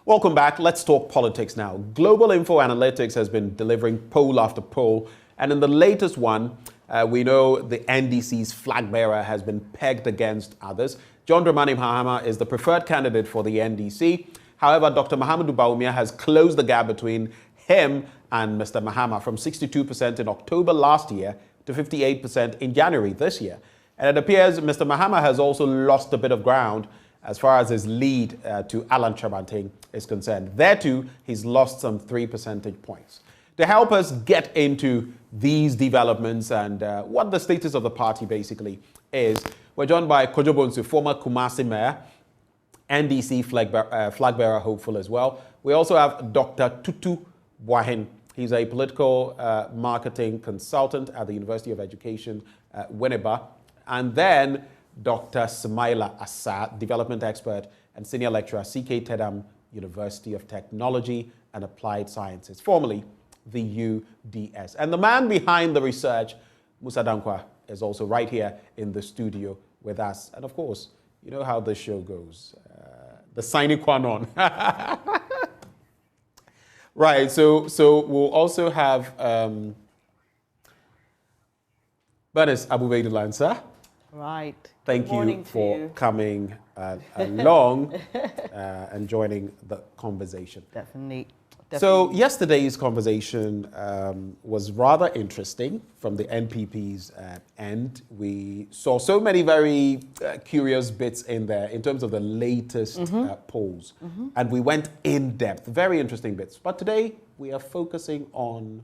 Welcome back. Let's talk politics now. Global Info Analytics has been delivering poll after poll, and in the latest one, we know the NDC's flag bearer has been pegged against others. John Dramani Mahama is the preferred candidate for the NDC. However, Dr. Mahamudu Bawumia has closed the gap between him and Mr. Mahama from 62% in October last year to 58% in January this year. And it appears Mr. Mahama has also lost a bit of ground as far as his lead to Alan Chabanting is concerned. There too, he's lost some 3 percentage points. To help us get into these developments and what the status of the party basically is, we're joined by Kojo Bonsu, former Kumasi Mayor, NDC Flagbearer hopeful as well. We also have Dr. Tutu Buahin. He's a political marketing consultant at the University of Education, Winneba. And then Dr. Smaila Asa, development expert and senior lecturer, CK Tedam University of Technology and Applied Sciences, formerly the UDS. And the man behind the research, Musa Dankwa, is also right here in the studio with us. And of course, you know how this show goes. The sine qua non. Right, so we'll also have Bernice Abubeidou-Lansa. Right. Thank you for coming along and joining the conversation. Definitely. So yesterday's conversation was rather interesting from the NPP's end. We saw so many very curious bits in there in terms of the latest polls. And we went in depth, very interesting bits. But today we are focusing on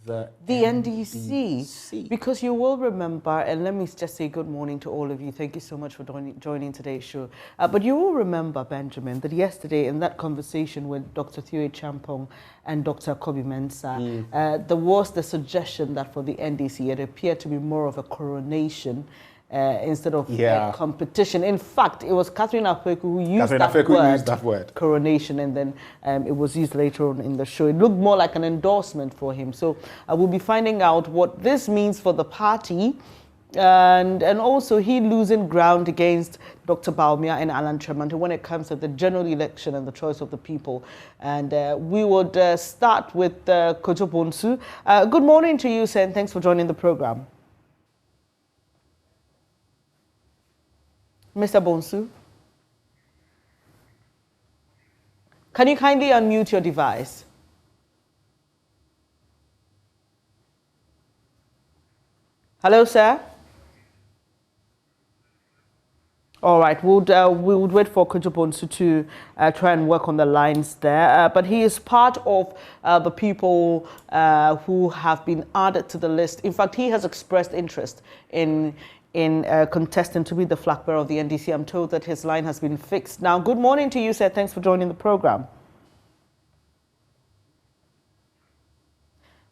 the NDC. Because you will remember, and let me just say good morning to all of you. Thank you so much for joining today's show. But you will remember, Benjamin, that yesterday in that conversation with Dr. Thioe Champong and Dr. Kobi Mensah, there was the suggestion that for the NDC it appeared to be more of a coronation instead of competition. In fact, it was Catherine Afeku who used that word, coronation, and then it was used later on in the show. It looked more like an endorsement for him. So we'll be finding out what this means for the party, and also he losing ground against Dr. Bawumia and Alan Chabanting when it comes to the general election and the choice of the people. And we would start with Kojo Bonsu. Good morning to you, sir, and thanks for joining the program. Mr. Bonsu, can you kindly unmute your device? Hello, sir? All right, we would wait for Kojo Bonsu to try and work on the lines there. But he is part of the people who have been added to the list. In fact, he has expressed interest in contesting to be the flag bearer of the NDC. I'm told that his line has been fixed. Now, good morning to you, sir. Thanks for joining the program.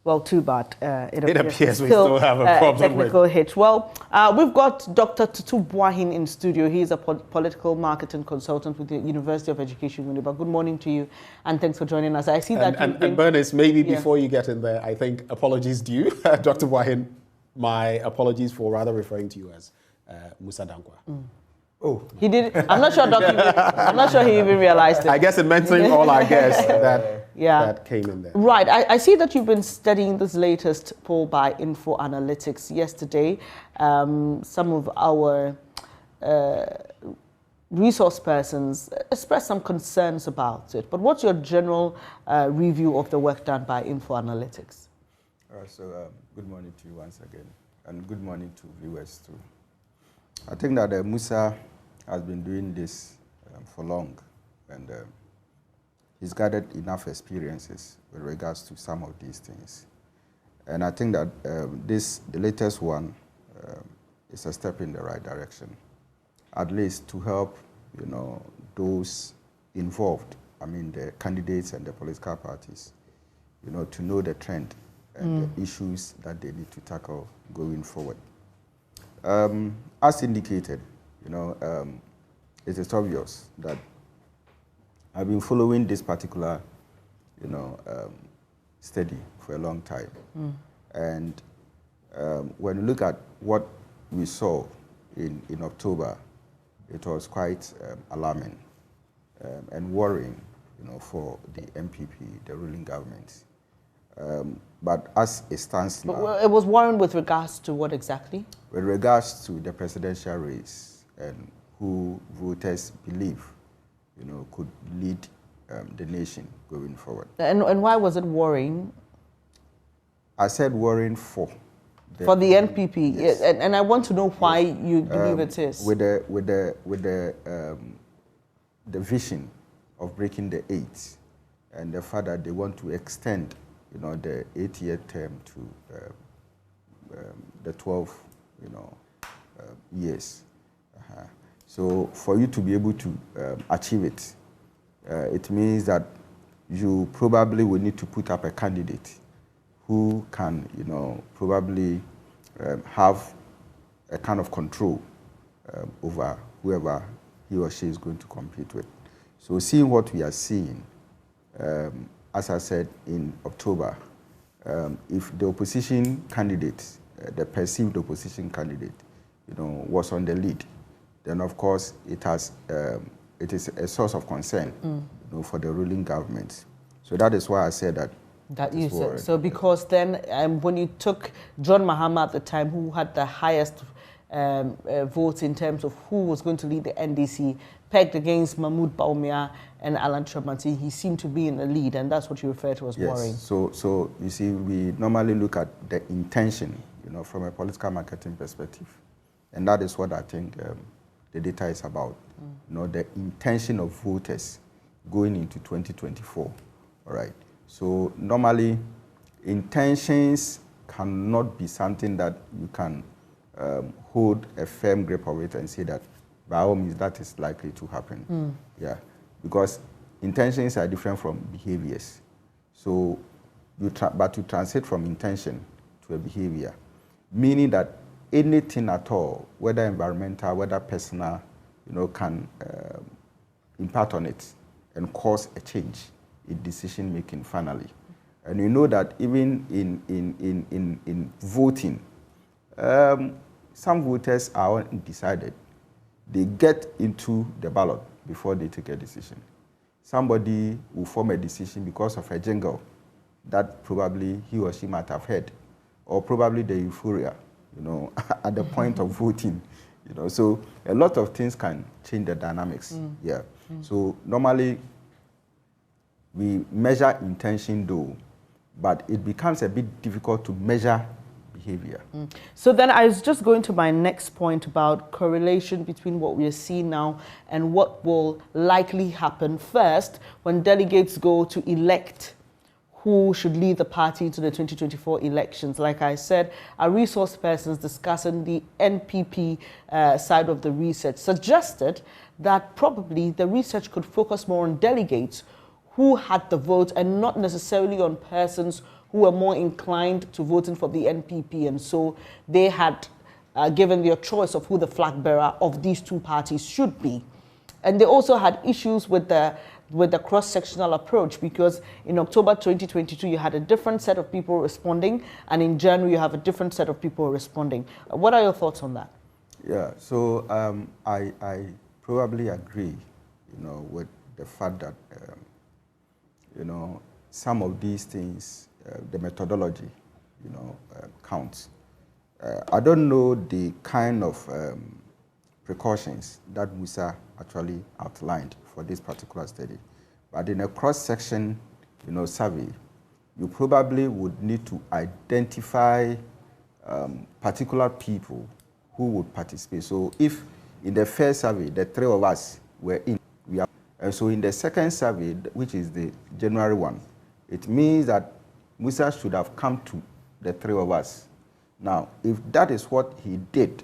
Well, too bad. It appears we still have a problem technical with hitch. Well, we've got Dr. Tutu Buahin in studio. He's a political marketing consultant with the University of Education, Winneba. Good morning to you, and thanks for joining us. I see that. And Bernice, maybe before you get in there, I think apologies due, Dr. Buahin. My apologies for rather referring to you as Musa Dankwa. Oh, he did. I'm not sure, I'm not sure he even realized it. I guess in mentioning all our guests that came in there. Right. I see that you've been studying this latest poll by Info Analytics yesterday. Some of our resource persons expressed some concerns about it. But what's your general review of the work done by Info Analytics? Good morning to you once again, and good morning to viewers too. I think that Musa has been doing this for long, and he's gathered enough experiences with regards to some of these things. And I think that the latest one is a step in the right direction, at least to help, those involved, I mean the candidates and the political parties, to know the trend and the issues that they need to tackle going forward. As indicated, it is obvious that I've been following this particular, study for a long time. And when you look at what we saw in October, it was quite alarming and worrying for the MPP, the ruling government. But as it stands now... But it was worrying with regards to what exactly? With regards to the presidential race and who voters believe, could lead the nation going forward. And why was it worrying? I said worrying for the NPP. Yes. And I want to know why you believe it is. With the vision of breaking the 8 and the fact that they want to extend, the 8-year term to the 12, years. So for you to be able to achieve it, it means that you probably will need to put up a candidate who can, probably have a kind of control over whoever he or she is going to compete with. So seeing what we are seeing, as I said in October, if the opposition candidate, the perceived opposition candidate, was on the lead, then of course it is a source of concern, for the ruling government. So that is why I said that. That you said. So because then when you took John Mahama at the time, who had the highest votes in terms of who was going to lead the NDC, pegged against Mahmoud Baumia and Alan Tremanti, he seemed to be in the lead, and that's what you refer to as worrying. Yes. So you see, we normally look at the intention, from a political marketing perspective, and that is what I think the data is about. The intention of voters going into 2024. All right. So normally, intentions cannot be something that you can hold a firm grip of it and say that by all means that is likely to happen. Yeah, because intentions are different from behaviors. So, but to translate from intention to a behavior, meaning that anything at all, whether environmental, whether personal, can impact on it and cause a change in decision making finally. And you know that even in voting, some voters are undecided. They get into the ballot before they take a decision. Somebody will form a decision because of a jingle that probably he or she might have heard, or probably the euphoria, at the point of voting. So a lot of things can change the dynamics. Yeah. So normally we measure intention though, but it becomes a bit difficult to measure behavior. So then I was just going to my next point about correlation between what we are seeing now and what will likely happen first when delegates go to elect who should lead the party into the 2024 elections. Like I said, our resource persons discussing the NPP side of the research suggested that probably the research could focus more on delegates who had the vote and not necessarily on persons who were more inclined to voting for the NPP. And so they had given their choice of who the flag bearer of these two parties should be. And they also had issues with the cross-sectional approach, because in October 2022, you had a different set of people responding, and in January, you have a different set of people responding. What are your thoughts on that? Yeah, so I probably agree, with the fact that, some of these things, the methodology, counts. I don't know the kind of precautions that Musa actually outlined for this particular study, but in a cross-section, survey, you probably would need to identify particular people who would participate. So if in the first survey, the three of us were in, and so in the second survey, which is the January one, it means that Musa should have come to the three of us. Now, if that is what he did,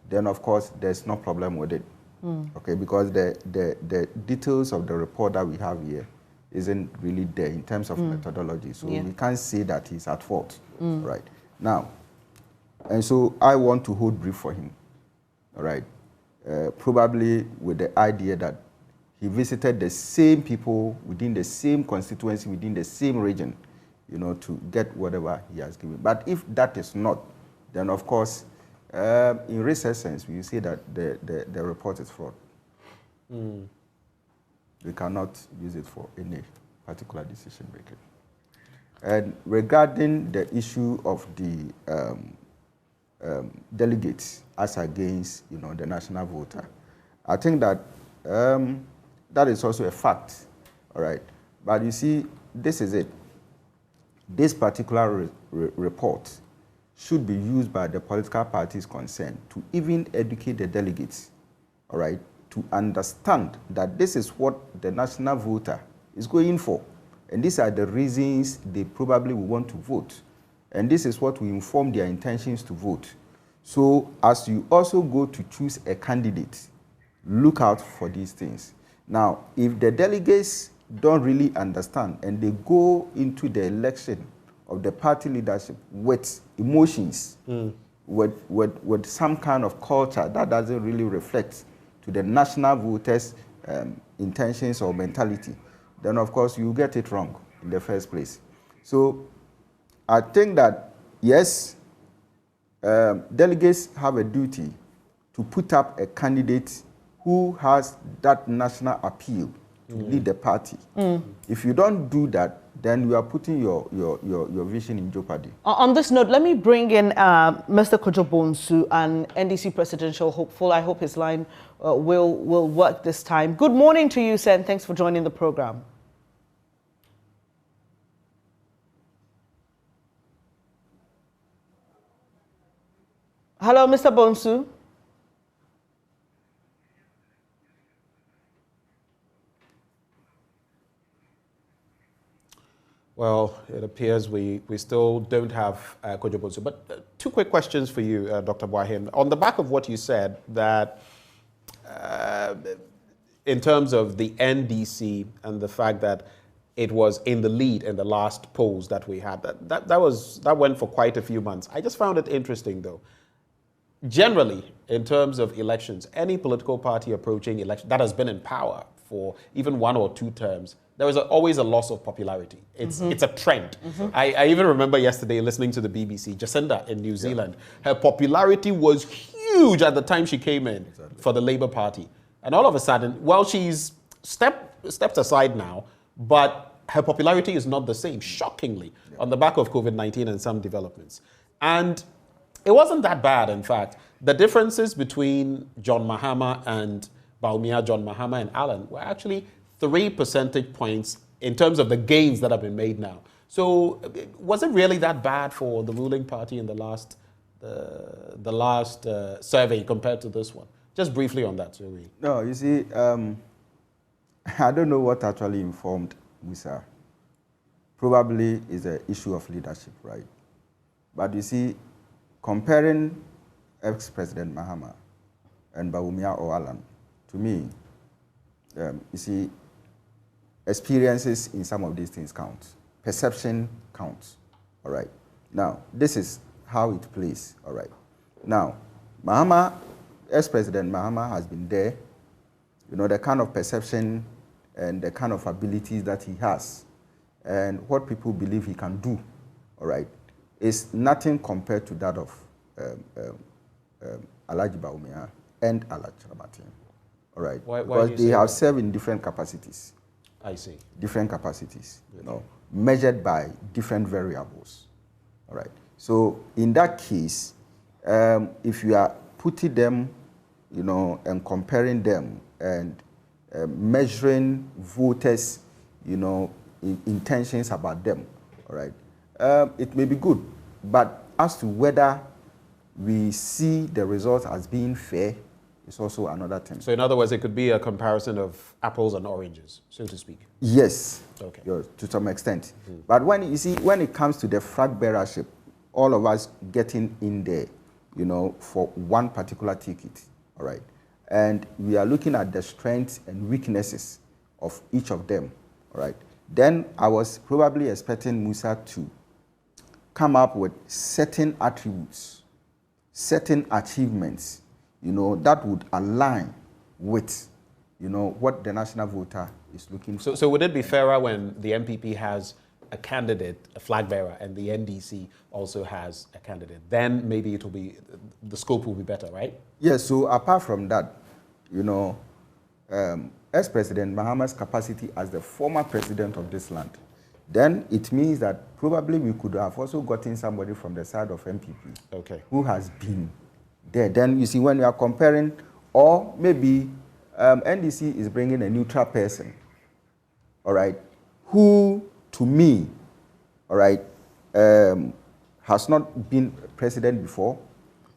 then of course there's no problem with it. Okay, because the details of the report that we have here isn't really there in terms of methodology. So we can't say that he's at fault, right? Now, and so I want to hold brief for him, all right? Probably with the idea that he visited the same people within the same constituency, within the same region, to get whatever he has given. But if that is not, then of course, in research sense, we say that the report is fraud. We cannot use it for any particular decision making. And regarding the issue of the delegates as against, the national voter, I think that that is also a fact, all right? But you see, this is it. This particular report should be used by the political parties concerned to even educate the delegates, all right, to understand that this is what the national voter is going for. And these are the reasons they probably will want to vote. And this is what will inform their intentions to vote. So as you also go to choose a candidate, look out for these things. Now, if the delegates don't really understand and they go into the election of the party leadership with emotions, with some kind of culture that doesn't really reflect to the national voters' intentions or mentality, then of course you get it wrong in the first place. So I think that, yes, delegates have a duty to put up a candidate who has that national appeal to lead the party. If you don't do that, then you are putting your vision in jeopardy. On this note, let me bring in Mr. Kojo Bonsu, an NDC presidential hopeful. I hope his line will work this time. Good morning to you, sir, and thanks for joining the program. Hello, Mr. Bonsu. Well, it appears we still don't have Kojo Bonsu. But two quick questions for you, Dr. Boahen. On the back of what you said, that in terms of the NDC and the fact that it was in the lead in the last polls that we had, that went for quite a few months. I just found it interesting, though. Generally, in terms of elections, any political party approaching election that has been in power for even 1 or 2 terms, there is always a loss of popularity. It's a trend. I even remember yesterday listening to the BBC, Jacinda in New Zealand. Her popularity was huge at the time she came in for the Labour Party. And all of a sudden, well, she's stepped aside now, but her popularity is not the same, shockingly, on the back of COVID-19 and some developments. And it wasn't that bad, in fact. The differences between John Mahama and Bawumia, John Mahama and Allen were actually 3 percentage points in terms of the gains that have been made now. So was it really that bad for the ruling party in the last survey compared to this one? Just briefly on that, Suri. No, you see, I don't know what actually informed Musa. Probably is an issue of leadership, right? But you see, comparing ex-President Mahama and Bawumia or Allen, to me, you see, experiences in some of these things count. Perception counts, all right? Now, this is how it plays, all right? Now, Mahama, ex-President Mahama has been there, the kind of perception and the kind of abilities that he has and what people believe he can do, all right, is nothing compared to that of Alhaji Bawumia and Alhaji Ramati. All right, because they have served in different capacities. I see. Different capacities, measured by different variables. All right. So in that case, if you are putting them, and comparing them and measuring voters, intentions about them, all right, it may be good. But as to whether we see the results as being fair, it's also another thing. So in other words, it could be a comparison of apples and oranges, so to speak. Yes, okay. To some extent. But when it comes to the flag bearership, all of us getting in there, for one particular ticket, all right, and we are looking at the strengths and weaknesses of each of them, all right, then I was probably expecting Musa to come up with certain attributes, certain achievements, that would align with, what the national voter is looking for. So would it be fairer when the MPP has a candidate, a flag bearer, and the NDC also has a candidate? Then maybe it will be, the scope will be better, right? Yes, so apart from that, ex-President Mahama's capacity as the former president of this land, then it means that probably we could have also gotten somebody from the side of MPP who has been there. Then you see, when you are comparing, or maybe NDC is bringing a neutral person, all right, who to me, all right, has not been president before.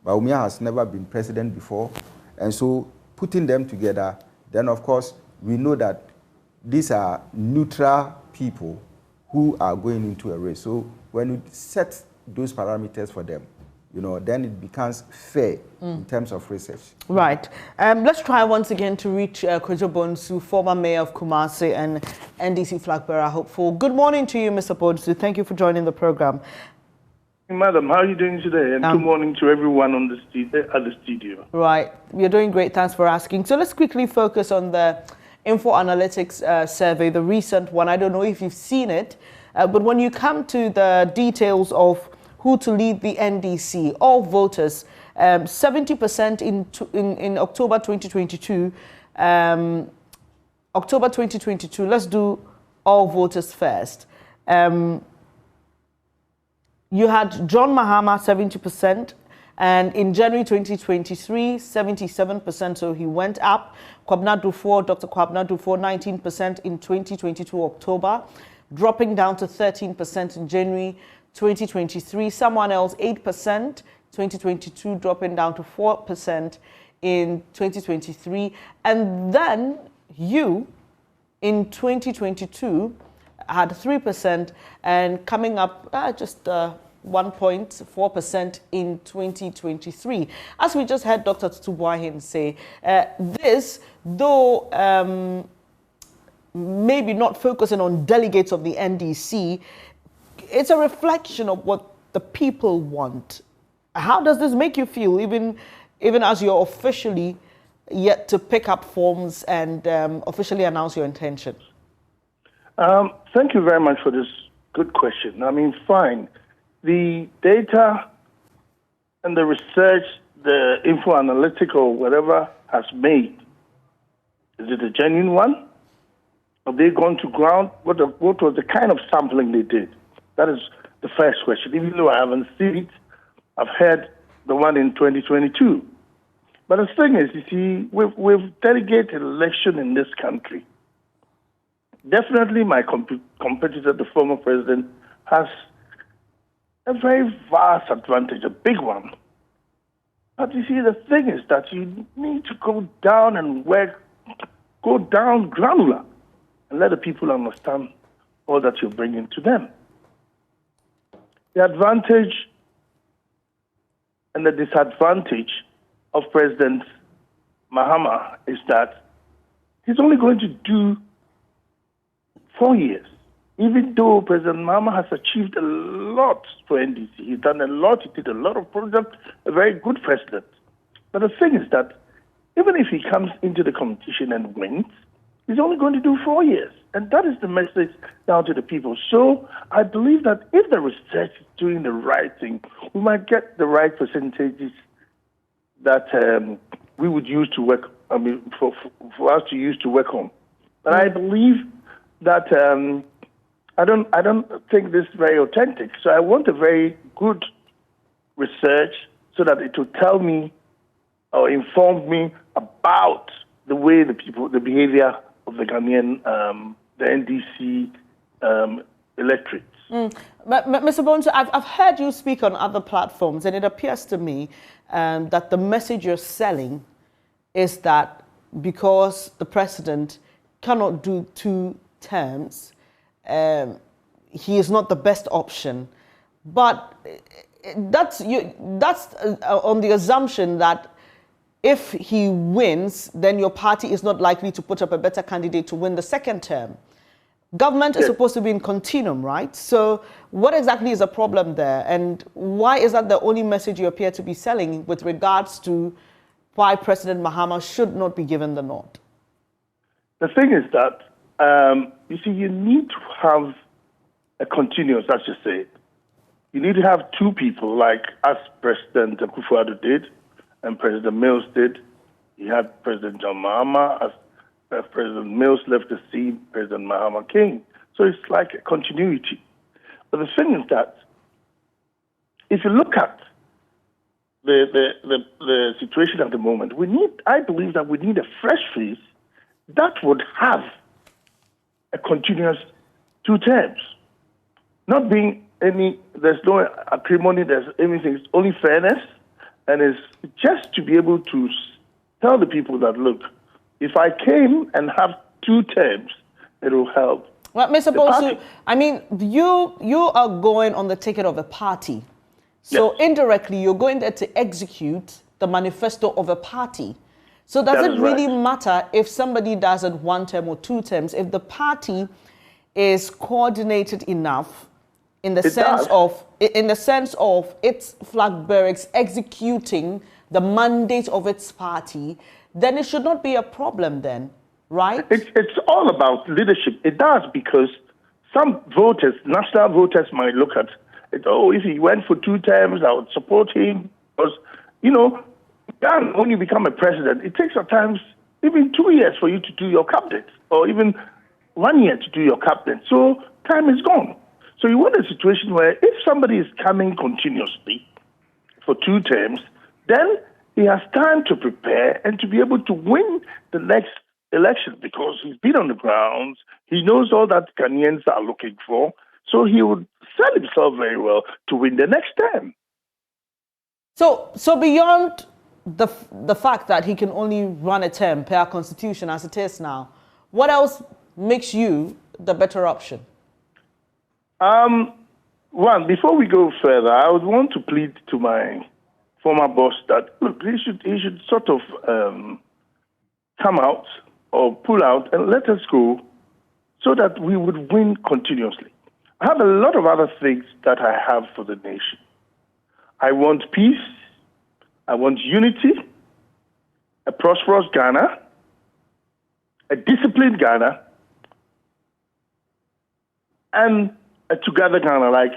Bawumia has never been president before. And so putting them together, then of course, we know that these are neutral people who are going into a race. So when you set those parameters for them, you know, then it becomes fair in terms of research. Right. Let's try once again to reach Kojo Bonsu, former mayor of Kumasi and NDC Flagbearer hopeful. Good morning to you, Mr. Bonsu. Thank you for joining the program. Madam, how are you doing today? And good morning to everyone on the at the studio. Right. You're doing great. Thanks for asking. So let's quickly focus on the Info Analytics survey, the recent one. I don't know if you've seen it, but when you come to the details of who to lead the NDC, all voters, 70% in October 2022. October 2022, let's do all voters first. You had John Mahama, 70%, and in January 2023, 77%, so he went up. Kwabena Dufo, Dr. Kwabena Dufo, 19% in 2022 October, dropping down to 13% in January 2023. Someone else, 8%, 2022, dropping down to 4% in 2023. And then you, in 2022, had 3% and coming up just 1.4% in 2023. As we just heard Dr. Tutubuahin say, this, though maybe not focusing on delegates of the NDC, it's a reflection of what the people want. How does this make you feel, even as you're officially yet to pick up forms and officially announce your intention? Thank you very much for this good question. I mean, fine. The data and the research, the info analytical, whatever has made, is it a genuine one? Have they gone to ground? What was the kind of sampling they did? That is the first question. Even though I haven't seen it, I've heard the one in 2022. But the thing is, you see, we've delegated election in this country. Definitely my competitor, the former president, has a very vast advantage, a big one. But you see, the thing is that you need to go down and work, go down granular, and let the people understand all that you're bringing to them. The advantage and the disadvantage of President Mahama is that he's only going to do 4 years. Even though President Mahama has achieved a lot for NDC, he's done a lot, he did a lot of projects, a very good president. But the thing is that even if he comes into the competition and wins, he's only going to do 4 years. And that is the message down to the people. So I believe that if the research is doing the right thing, we might get the right percentages that we would use to work, I mean, for us to use to work on. But I believe that I don't think this is very authentic. So I want a very good research so that it will tell me or inform me about the way the behavior of the Ghanaian, the NDC electorate. But Mr. Bonsu, I've heard you speak on other platforms, and it appears to me that the message you're selling is that because the president cannot do 2 terms, he is not the best option. But that's on the assumption that if he wins, then your party is not likely to put up a better candidate to win the 2nd term. Government is supposed to be in continuum, right? So what exactly is the problem there? And why is that the only message you appear to be selling with regards to why President Mahama should not be given the nod? The thing is that, you see, you need to have a continuous, as you say. You need to have 2 people, like as President Akufo-Addo did and President Mills did. You had President John Mahama as President Mills left the seat, President Mahama came. So it's like a continuity. But the thing is that if you look at the situation at the moment, I believe that we need a fresh face that would have a continuous 2 terms. Not being there's no acrimony, there's anything, it's only fairness, and it's just to be able to tell the people that, look, if I came and have 2 terms, it will help. Well, Mr. Bonsu, I mean, you are going on the ticket of a party. So yes. Indirectly, you're going there to execute the manifesto of a party. So does it really matter if somebody does it 1 term or 2 terms, if the party is coordinated enough in the sense of its flag bearers executing the mandate of its party, then it should not be a problem then, right? It's all about leadership. It does, because some voters, national voters, might look at it, if he went for 2 terms, I would support him. Because, when you become a president, it takes at times even 2 years for you to do your cabinet, or even 1 year to do your cabinet. So time is gone. So you want a situation where if somebody is coming continuously for 2 terms, then he has time to prepare and to be able to win the next election, because he's been on the grounds. He knows all that Ghanaians are looking for. So he would sell himself very well to win the next term. So beyond the fact that he can only run a term per our constitution as it is now, what else makes you the better option? One, before we go further, I would want to plead to my former boss that, look, he should sort of come out or pull out and let us go so that we would win continuously. I have a lot of other things that I have for the nation. I want peace. I want unity, a prosperous Ghana, a disciplined Ghana, and a together Ghana, like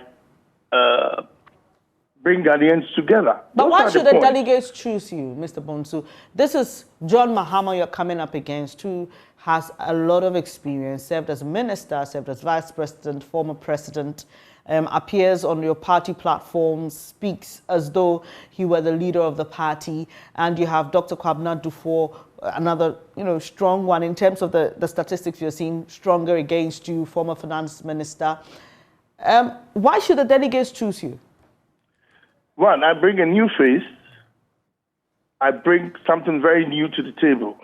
bring Ghanaians together. But why should the delegates choose you, Mr. Bonsu? This is John Mahama you're coming up against, who has a lot of experience, served as minister, served as vice president, former president, appears on your party platform, speaks as though he were the leader of the party, and you have Dr. Kwabena Dufo, another strong one in terms of the statistics you're seeing, stronger against you, former finance minister. Why should the delegates choose you? One, I bring a new face. I bring something very new to the table.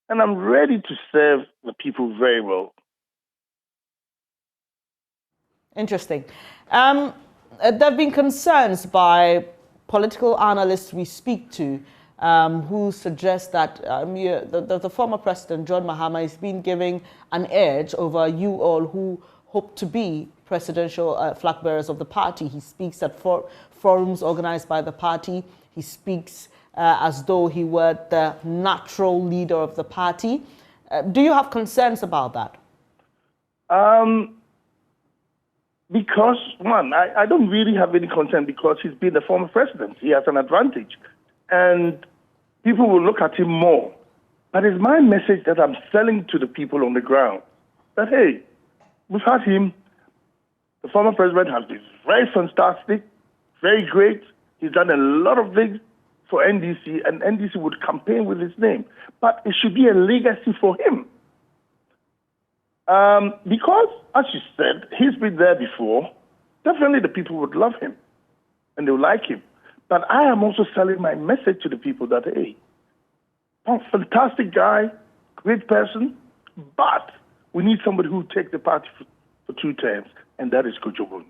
And I'm ready to serve the people very well. Interesting. There have been concerns by political analysts we speak to who suggest that the former president, John Mahama, is being given an edge over you all who hope to be presidential flag bearers of the party. He speaks at forums organized by the party. He speaks as though he were the natural leader of the party. Do you have concerns about that? Because, one, I don't really have any concern because he's been the former president. He has an advantage. And people will look at him more. But it's my message that I'm selling to the people on the ground. That, hey, we've had him. The former president has been very fantastic, very great. He's done a lot of things for NDC, and NDC would campaign with his name. But it should be a legacy for him. Because, as you said, he's been there before, definitely the people would love him and they would like him. But I am also selling my message to the people that, hey, fantastic guy, great person, but we need somebody who will take the party for 2 terms, and that is Kojo Bonsu.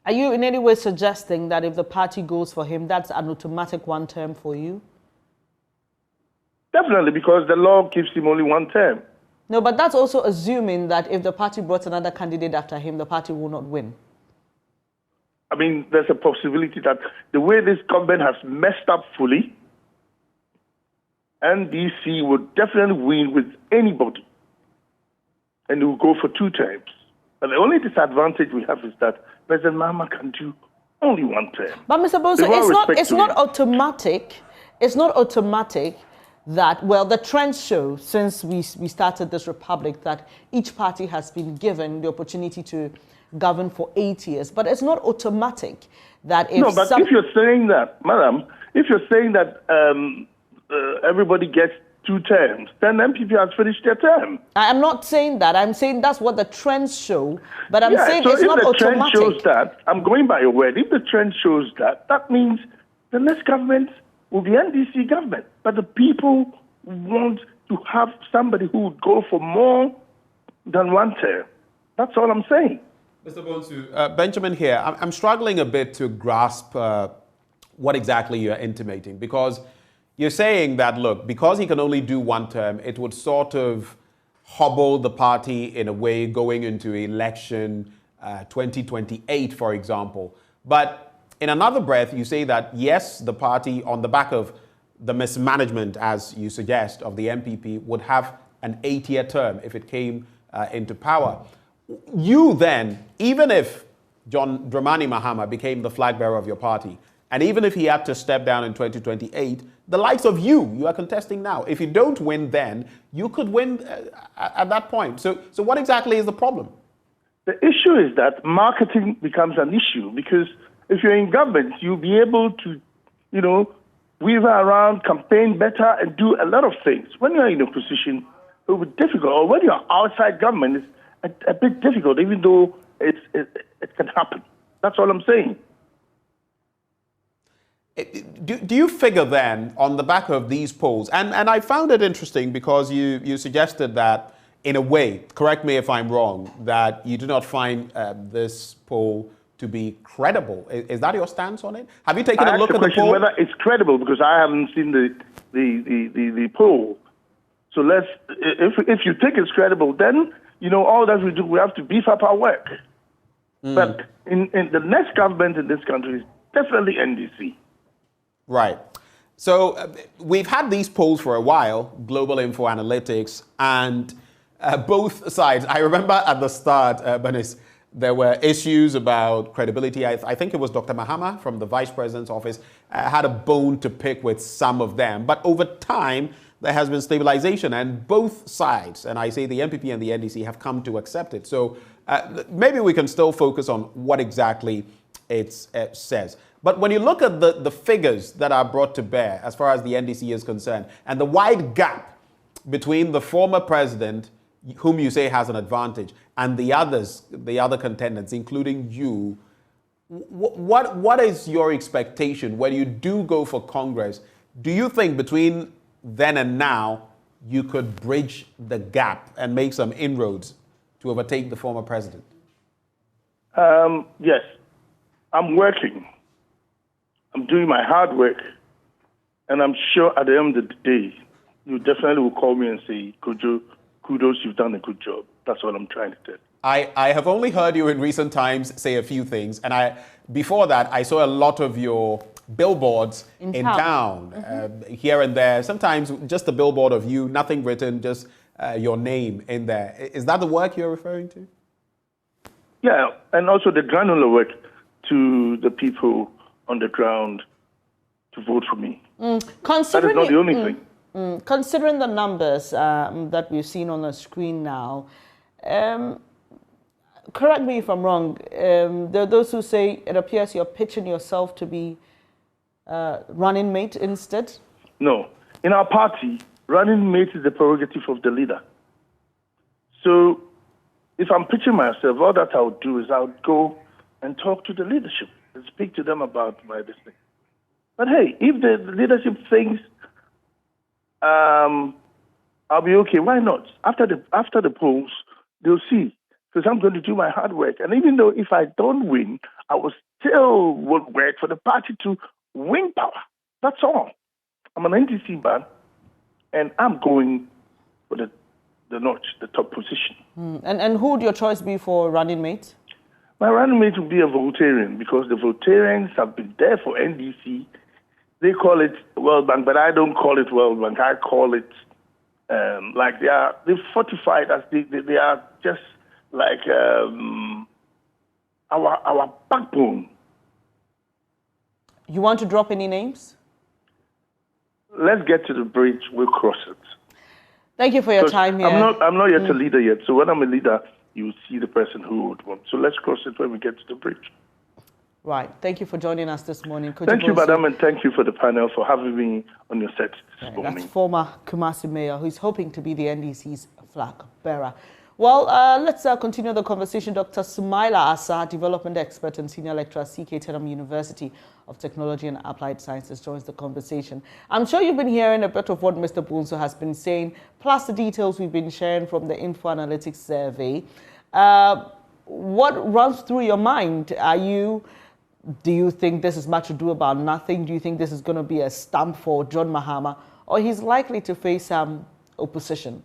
Are you in any way suggesting that if the party goes for him, that's an automatic 1 term for you? Definitely, because the law gives him only 1 term. No, but that's also assuming that if the party brought another candidate after him, the party will not win. I mean, there's a possibility that the way this government has messed up fully, NDC would definitely win with anybody. And it will go for 2 terms. But the only disadvantage we have is that President Mahama can do only 1 term. But Mr. Bonsu, it's not automatic. It's not automatic that, well, the trends show since we started this republic that each party has been given the opportunity to govern for 8 years. But it's not automatic that if No, but if you're saying that, madam, if you're saying that everybody gets 2 terms, then MPP has finished their term. I'm not saying that. I'm saying that's what the trends show. But I'm saying so it's not automatic. if the trend shows that, I'm going by your word, if the trend shows that, that means the next government will be NDC government. But the people want to have somebody who would go for more than 1 term. That's all I'm saying. Mr. Bonsu, Benjamin here. I'm struggling a bit to grasp what exactly you're intimating, because you're saying that, look, because he can only do 1 term, it would sort of hobble the party in a way going into election 2028, for example. But in another breath, you say that, yes, the party, on the back of the mismanagement, as you suggest, of the MPP, would have an 8-year term if it came into power. You then, even if John Dramani Mahama became the flag bearer of your party, and even if he had to step down in 2028, the likes of you are contesting now. If you don't win then, you could win at that point. So what exactly is the problem? The issue is that marketing becomes an issue, because if you're in government, you'll be able to, weave around, campaign better, and do a lot of things. When you're in a position, it will be difficult. Or when you're outside government, it's a bit difficult, even though it can happen. That's all I'm saying. Do you figure then, on the back of these polls, and I found it interesting because you suggested that, in a way, correct me if I'm wrong, that you do not find this poll to be credible. Is that your stance on it? Have you taken a look at the poll? Whether it's credible, because I haven't seen the poll. So if you think it's credible, then all that we do, we have to beef up our work. But in the next government in this country is definitely NDC. Right. So we've had these polls for a while, Global Info Analytics, and both sides. I remember at the start, Bernice, there were issues about credibility. I think it was Dr. Mahama from the Vice President's office had a bone to pick with some of them. But over time, there has been stabilization, and both sides, and I say the MPP and the NDC, have come to accept it. So maybe we can still focus on what exactly it says. But when you look at the figures that are brought to bear as far as the NDC is concerned, and the wide gap between the former president, whom you say has an advantage, and the other contenders, including you, what is your expectation when you do go for Congress? Do you think between then and now you could bridge the gap and make some inroads to overtake the former president? Yes, I'm working. I'm doing my hard work, and I'm sure at the end of the day, you definitely will call me and say, Kojo, kudos, you've done a good job. That's what I'm trying to tell. I have only heard you in recent times say a few things, and before that, I saw a lot of your billboards in town, here and there. Sometimes just a billboard of you, nothing written, just your name in there. Is that the work you're referring to? Yeah, and also the granular work to the people on the ground to vote for me. That is not the only thing. Considering the numbers that we've seen on the screen now, correct me if I'm wrong, there are those who say it appears you're pitching yourself to be running mate instead? No. In our party, running mate is the prerogative of the leader. So if I'm pitching myself, all that I would do is I would go and talk to the leadership and speak to them about my business. But hey, if the leadership thinks I'll be okay, why not? After the polls, they'll see. Because I'm going to do my hard work. And even though if I don't win, I will still work for the party to win power. That's all. I'm an NDC man, and I'm going for the notch, the top position. And who would your choice be for running mate? My running mate would be a Voltarian, because the Voltarians have been there for NDC. They call it World Bank, but I don't call it World Bank. I call it like they're fortified as they are just like our backbone. You want to drop any names? let's get to the bridge, we'll cross it. Thank you for your time here. I'm not yet a leader yet, so when I'm a leader, you will see the person who would want. So let's cross it when we get to the bridge. Right. Thank you for joining us this morning. Kojo Thank you, Bonsu. madam, and thank you for the panel for having me on your set this morning. That's former Kumasi Mayor who's hoping to be the NDC's flag bearer. Well, let's continue the conversation. Dr. Sumaila Asa, development expert and senior lecturer at CK Tenham University of Technology and Applied Sciences, joins the conversation. I'm sure you've been hearing a bit of what Mr. Bonsu has been saying, plus the details we've been sharing from the Info Analytics survey. What runs through your mind? Do you think this is much ado about nothing? Do you think this is going to be a stamp for John Mahama, or he's likely to face some opposition?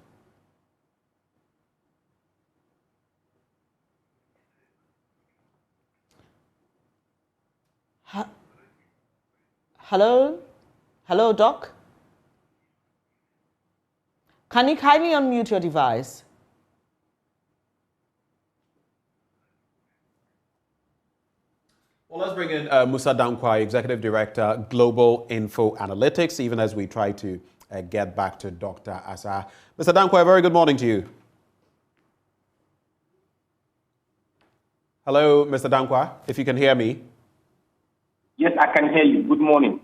Hello? Hello, Doc? Can you kindly unmute your device? Well, let's bring in Musa Dankwah, Executive Director, Global Info Analytics, even as we try to get back to Dr. Asa. Mr. Dankwah, a very good morning to you. Hello, Mr. Dankwah, if you can hear me. Yes, I can hear you. Good morning.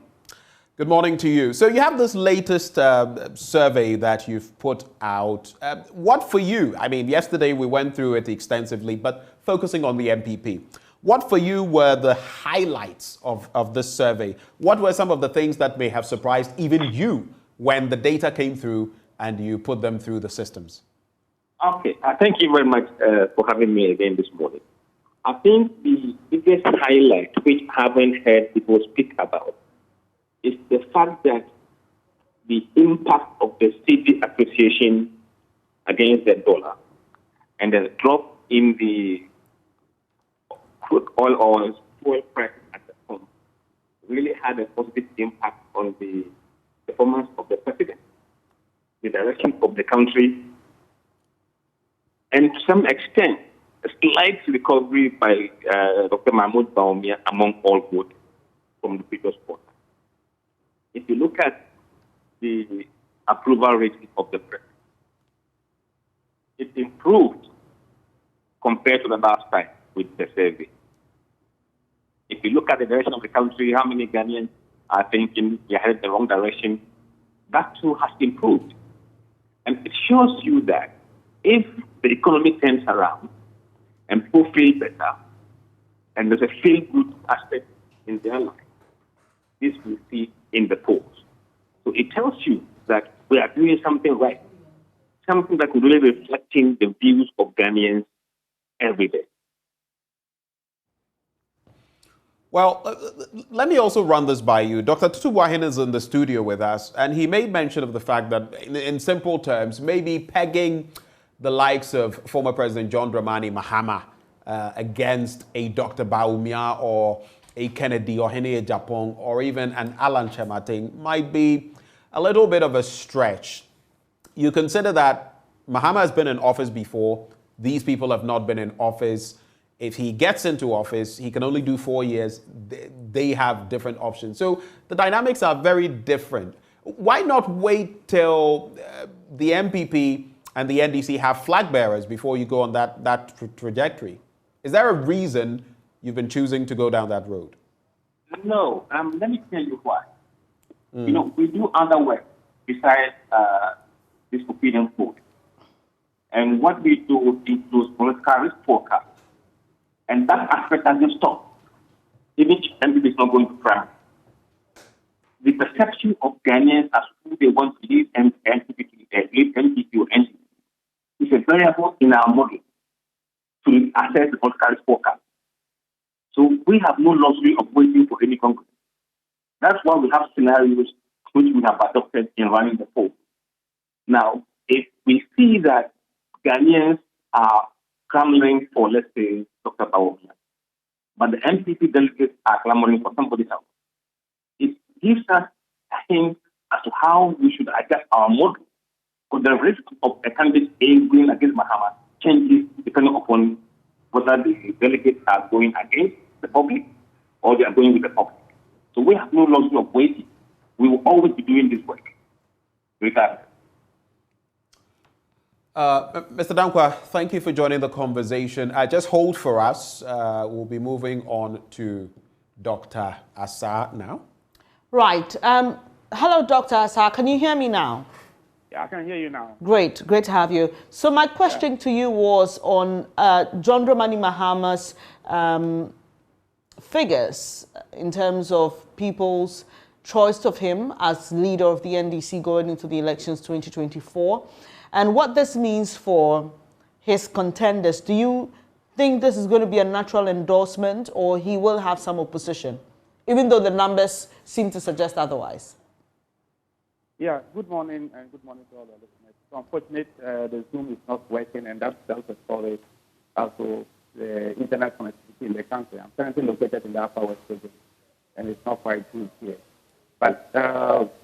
Good morning to you. So you have this latest survey that you've put out. What for you? I mean, yesterday we went through it extensively, but focusing on the MPP. What for you were the highlights of this survey? What were some of the things that may have surprised even you when the data came through and you put them through the systems? Okay, thank you very much for having me again this morning. I think the biggest highlight, which I haven't heard people speak about, is the fact that the impact of the cedi appreciation against the dollar and the drop in the crude oil or fuel price at the pump really had a positive impact on the performance of the president, the direction of the country, and to some extent, a slight recovery by Dr. Mahmoud Bawumia among all votes from the previous quarter. If you look at the approval rating of the president, it improved compared to the last time with the survey. If you look at the direction of the country, how many Ghanaians are thinking they are headed in the wrong direction, that too has improved. And it shows you that if the economy turns around, and people feel better, and there's a feel-good aspect in their life, this we see in the polls. So it tells you that we are doing something right, something that is really reflecting the views of Ghanaians every day. Well, let me also run this by you. Dr. Tutu Wahin is in the studio with us, and he made mention of the fact that, in simple terms, maybe pegging the likes of former President John Dramani Mahama against a Dr. Bawumia or a Kennedy or Hene Japong or even an Alan Chemating might be a little bit of a stretch. You consider that Mahama has been in office before. These people have not been in office. If he gets into office, he can only do 4 years. They have different options. So the dynamics are very different. Why not wait till the MPP and the NDC have flag bearers before you go on that trajectory? Is there a reason you've been choosing to go down that road? No, let me tell you why. You know, we do other work besides this opinion poll. And what we do includes political risk forecast. And that aspect doesn't stop. Even if MPP is not going to try. The perception of Ghanaians as who they want to leave MPP or NDC is a variable in our model to assess the political risk forecast. So we have no luxury of waiting for any Congress. That's why we have scenarios which we have adopted in running the poll. Now, if we see that Ghanaians are clamoring for, let's say, Dr. Bawumia, but the MPP delegates are clamoring for somebody else, it gives us a hint as to how we should adjust our model. Because the risk of a candidate A going against Mahama changes depending upon whether the delegates are going against the public or they are going with the public. So we have no luxury of waiting. we will always be doing this work, regardless. Mr. Dankwa, thank you for joining the conversation. Just hold for us. We'll be moving on to Dr. Asar now. Right. Hello, Dr. Asar. Can you hear me now? Yeah, I can hear you now. Great. Great to have you. So my question to you was on John Dramani Mahama's figures in terms of people's choice of him as leader of the NDC going into the elections 2024. And what this means for his contenders. Do you think this is going to be a natural endorsement, or he will have some opposition, even though the numbers seem to suggest otherwise? Yeah, good morning, and good morning to all the listeners. So unfortunately, the Zoom is not working, and that's the story. Also, the internet connectivity in the country. I'm currently located in the Upper West region, and it's not quite good here. But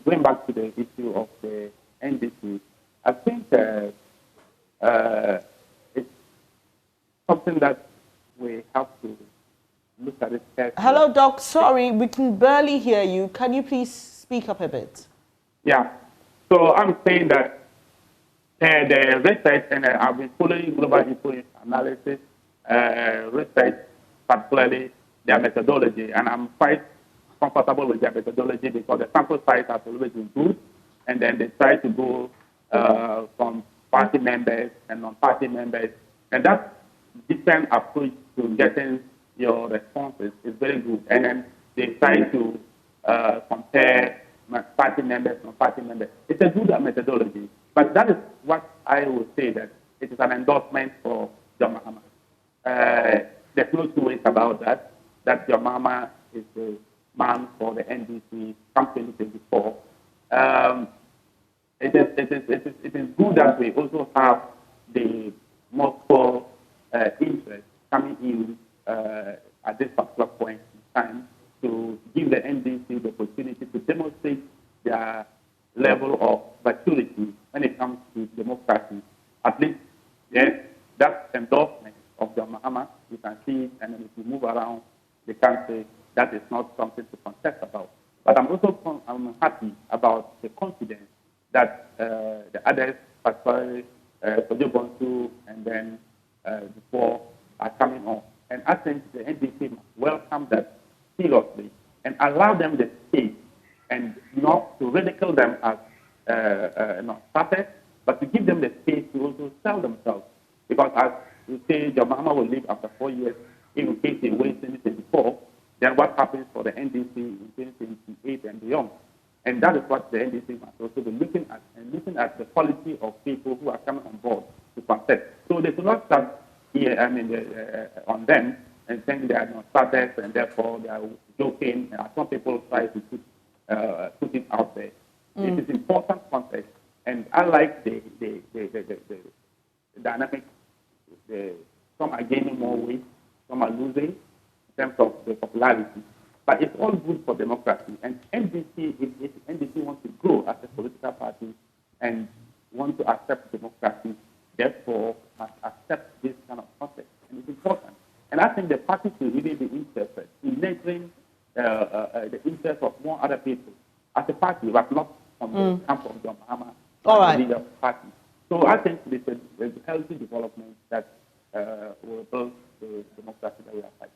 going back to the issue of the NDC, I think it's something that we have to look at it carefully. Hello, Doc. Sorry, we can barely hear you. Can you please speak up a bit? Yeah. So I'm saying that the research, and I've been following global influence analysis, research, particularly their methodology, and I'm quite comfortable with their methodology because the sample size has always been good, and then they try to go from party members and non-party members, and that different approach to getting your responses is very good. And then they try to compare party members, non-party members. It's a good methodology, but that is what I would say that it is an endorsement for John Mahama. There's no two ways about that. That John Mahama is the man for the NDC come 2024. It is good that we also have the multiple interests coming in at this particular point in time to give the NDC the opportunity to demonstrate their level of maturity when it comes to democracy. At least, yes, that endorsement of John Mahama, you can see it, and then if you move around the country, that is not something to contest about. But I'm happy about the confidence that the others, particularly Kojo Bonsu and then before, are coming on. And I think the NDC must welcome that seriously and allow them the space and not to ridicule them as not puppets, but to give them the space to also sell themselves. Because as you say, John Mahama will leave after 4 years, in case he wins 2024, then what happens for the NDC in 2028 and beyond? And that is what the NDC must also be looking at, and looking at the quality of people who are coming on board to contest. So they do not start here, on them and saying they are not starters and therefore they are joking. Some people try to put it out there. It is important context, and I like the dynamic. Some are gaining more weight, some are losing in terms of the popularity. But it's all good for democracy. And NDC, if NDC wants to grow as a political party and want to accept democracy, therefore must accept this kind of context. And it's important. And I think the party should really be interested in nurturing the interests of more other people as a party, but not from the camp of John Mahama, the leader of the party. So I think it's a healthy development that will build the democracy that we are fighting.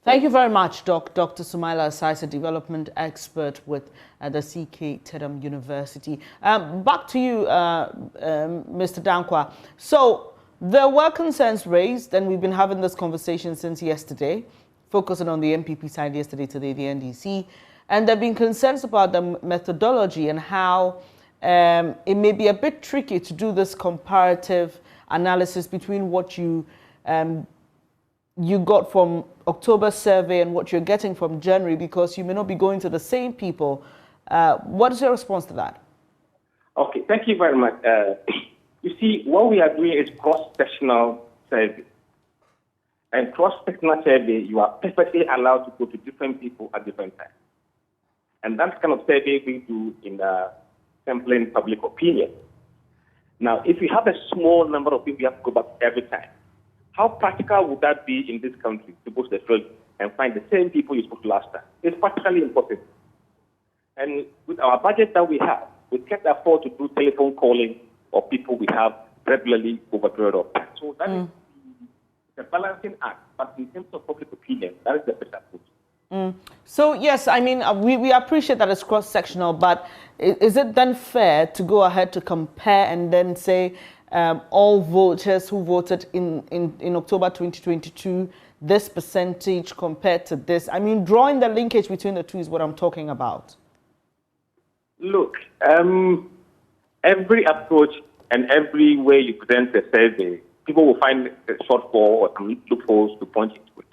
Thank you very much, Dr. Sumaila Asar, a development expert with the CK Tedham University. Back to you, Mr. Dankwa. So there were concerns raised, and we've been having this conversation since yesterday, focusing on the MPP side yesterday, today the NDC. And there have been concerns about the methodology and how it may be a bit tricky to do this comparative analysis between what you got from October survey and what you're getting from January, because you may not be going to the same people. What is your response to that? Okay, thank you very much. You see, what we are doing is cross-sectional survey. And cross-sectional survey, you are perfectly allowed to go to different people at different times. And that kind of survey we do in the sampling public opinion. Now, if you have a small number of people, you have to go back every time. How practical would that be in this country to go to the field and find the same people you spoke to last time? It's practically impossible. And with our budget that we have, we can't afford to do telephone calling of people we have regularly over a period of time. So that is the balancing act. But in terms of public opinion, that is the best approach. So yes, I mean, we appreciate that it's cross-sectional, but is it then fair to go ahead to compare and then say all voters who voted in October 2022, this percentage compared to this? I mean, drawing the linkage between the two is what I'm talking about. Look, every approach and every way you present the survey, people will find a shortfall or some loopholes to point into it.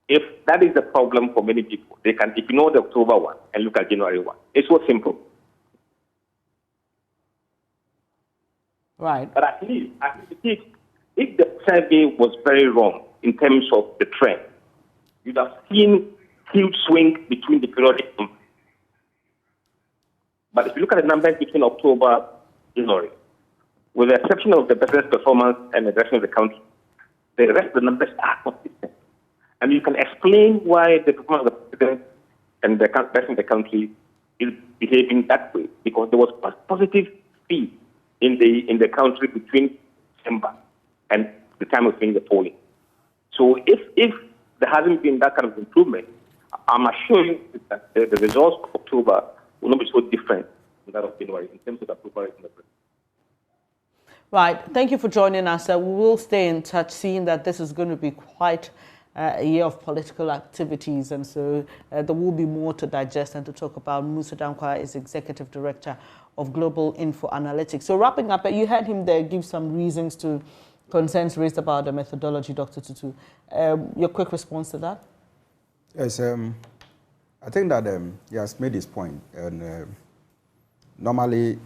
If that is the problem for many people, they can ignore the October one and look at January one. It's so simple. Right. But at least if the survey was very wrong in terms of the trend, you'd have seen huge swing between the periodic numbers. But if you look at the numbers between October and January, with the exception of the business performance and the direction of the country, the rest of the numbers are consistent. And you can explain why the performance of the president and the rest of the country is behaving that way, because there was positive speed in the country between December and the time of doing the polling. So if there hasn't been that kind of improvement, I'm assuring that the results of October will not be so different from that of January in terms of the approval rate in the president. Right. Thank you for joining us. We will stay in touch, seeing that this is going to be quite a year of political activities, and so there will be more to digest and to talk about. Musa Danquah is Executive Director of Global Info Analytics. So wrapping up, you heard him there give some reasons to concerns raised about the methodology, Dr. Tutu. Your quick response to that? Yes, I think that he has made his point. And normally,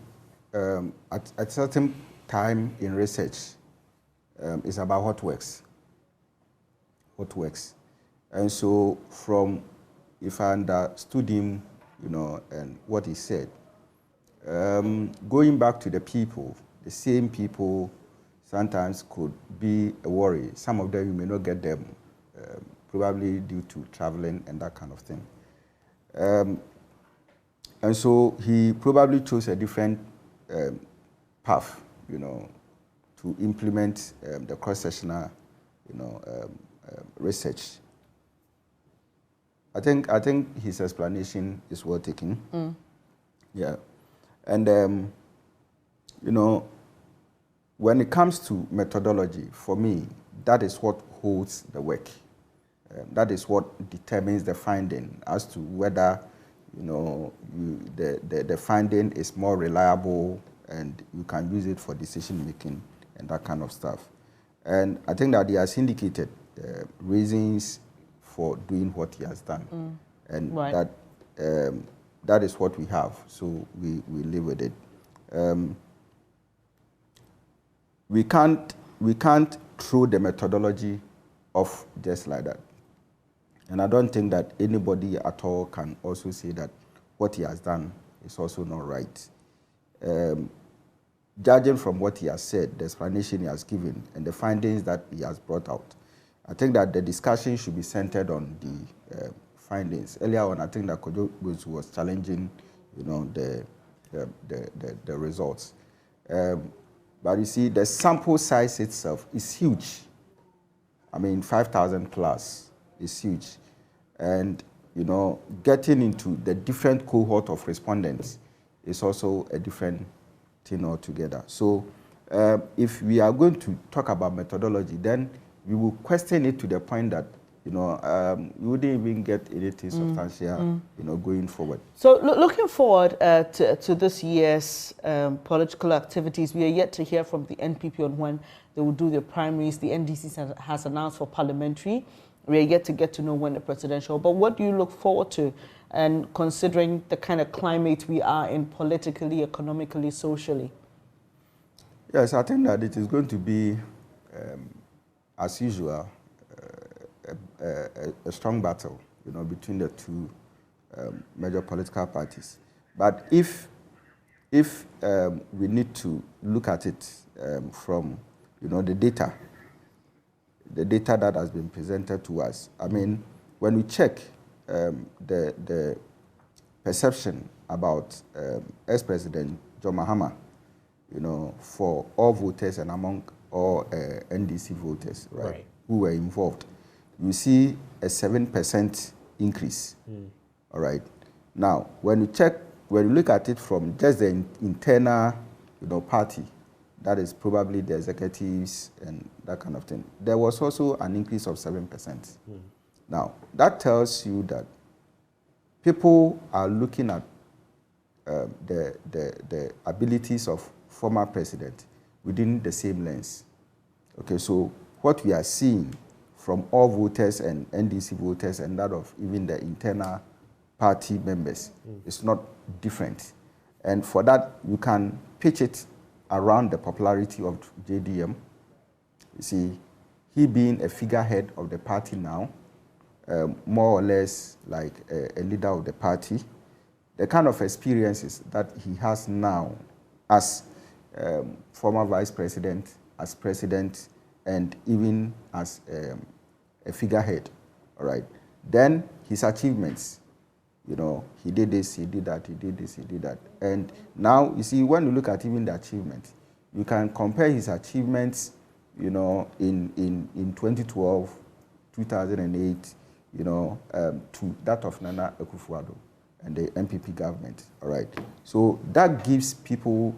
at a certain time in research, it's about what works. What works. And so from, if I understood him, and what he said, going back to the people, the same people sometimes could be a worry. Some of them you may not get them, probably due to traveling and that kind of thing. And so he probably chose a different path, to implement the cross-sectional, research. I think his explanation is well taken. Yeah, and when it comes to methodology, for me, that is what holds the work. That is what determines the finding as to whether the finding is more reliable and you can use it for decision making and that kind of stuff. And I think that he has indicated reasons for doing what he has done, and right. That is what we have. So we live with it. We can't throw the methodology off just like that. And I don't think that anybody at all can also say that what he has done is also not right. Judging from what he has said, the explanation he has given, and the findings that he has brought out, I think that the discussion should be centered on the findings. Earlier on, I think that Kojo Bonsu was challenging, the results. But you see, the sample size itself is huge. I mean, 5,000 plus is huge. And, getting into the different cohort of respondents is also a different thing altogether. So if we are going to talk about methodology, then we will question it to the point that, we wouldn't even get anything substantial, going forward. So looking forward to this year's political activities, we are yet to hear from the NPP on when they will do their primaries. The NDC has announced for parliamentary. We are yet to get to know when the presidential. But what do you look forward to, and considering the kind of climate we are in politically, economically, socially? Yes, I think that it is going to be, as usual, a strong battle, between the two major political parties. But if we need to look at it from, the data that has been presented to us, I mean, when we check the perception about ex-President John Mahama, you know, for all voters and among all NDC voters, right, who were involved, you see a 7% increase. All right. Now, when you look at it from just the internal, you know, party, that is probably the executives and that kind of thing, there was also an increase of 7%. Now, that tells you that people are looking at the abilities of former president within the same lens. Okay, so what we are seeing from all voters and NDC voters and that of even the internal party members is not different. And for that, you can pitch it around the popularity of JDM. You see, he being a figurehead of the party now, more or less like a leader of the party, the kind of experiences that he has now as former vice president, as president, and even as a figurehead, all right? Then his achievements, you know, he did this, he did that, he did this, he did that. And now, you see, when you look at even the achievements, you can compare his achievements, you know, in 2012, 2008, you know, to that of Nana Akufo-Addo and the MPP government, all right? So that gives people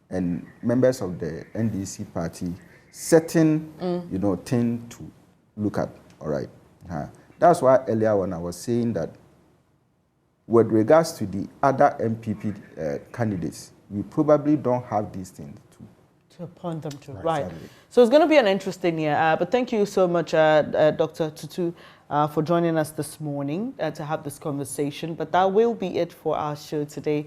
and members of the NDC party certain, you know, thing to look at, all right? That's why earlier when I was saying that with regards to the other MPP candidates, we probably don't have these things to point them to. Right. So it's going to be an interesting year. But thank you so much, Dr. Tutu, for joining us this morning to have this conversation. But that will be it for our show today.